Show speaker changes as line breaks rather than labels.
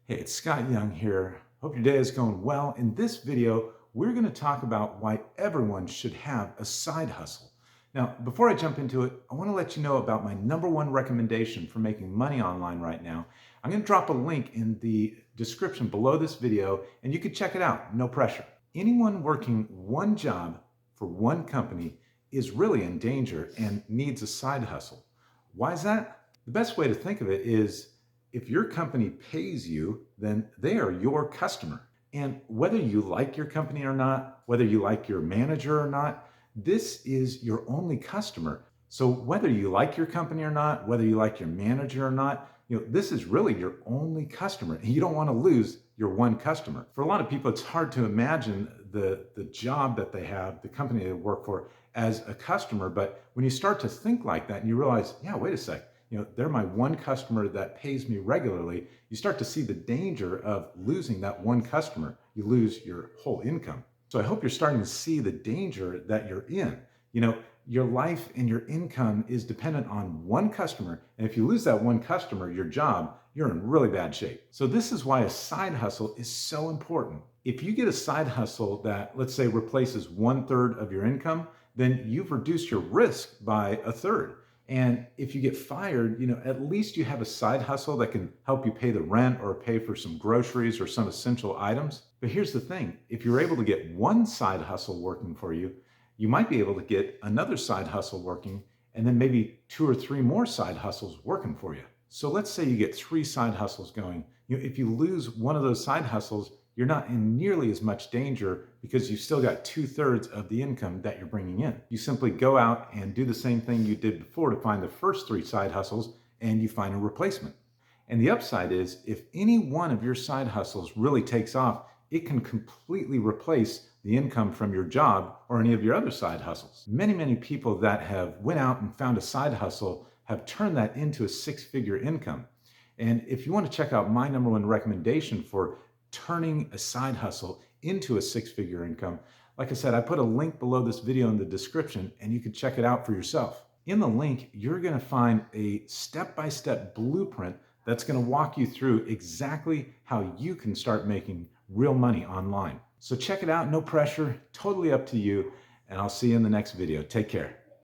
Hey, it's Scott Young here. Hope your day is going well. In this video, we're going to talk about why everyone should have a side hustle. Now, before I jump into it, I want to let you know about my number one recommendation for making money online right now. I'm going to drop a link in the description below this video, and you can check it out, no pressure. Anyone working one job for one company is really in danger and needs a side hustle. Why is that? The best way to think of it is if your company pays you, then they are your customer. And whether you like your company or not, whether you like your manager or not, this is your only customer. So whether you like your company or not, whether you like your manager or not, this is really your only customer. And you don't want to lose your one customer. For a lot of people, it's hard to imagine the job that they have, the company they work for, as a customer. But when you start to think like that and you realize, yeah, wait a sec, they're my one customer that pays me regularly, you start to see the danger of losing that one customer. You lose your whole income. So I hope you're starting to see the danger that you're in. Your life and your income is dependent on one customer. And if you lose that one customer, your job, you're in really bad shape. So this is why a side hustle is so important. If you get a side hustle that, let's say, replaces 1/3 of your income, then you've reduced your risk by 1/3. And if you get fired, at least you have a side hustle that can help you pay the rent or pay for some groceries or some essential items. But here's the thing, if you're able to get one side hustle working for you, you might be able to get another side hustle working and then maybe 2 or 3 more side hustles working for you. So let's say you get 3 side hustles going. If you lose one of those side hustles, you're not in nearly as much danger because you've still got 2/3 of the income that you're bringing in. You simply go out and do the same thing you did before to find the first 3 side hustles, and you find a replacement. And the upside is if any one of your side hustles really takes off, it can completely replace the income from your job or any of your other side hustles. Many people that have went out and found a side hustle have turned that into a 6-figure income. And if you want to check out my number one recommendation for turning a side hustle into a 6-figure income, like I said, I put a link below this video in the description and you can check it out for yourself. In the link, you're going to find a step-by-step blueprint that's going to walk you through exactly how you can start making real money online. So check it out, no pressure, totally up to you, and I'll see you in the next video. Take care.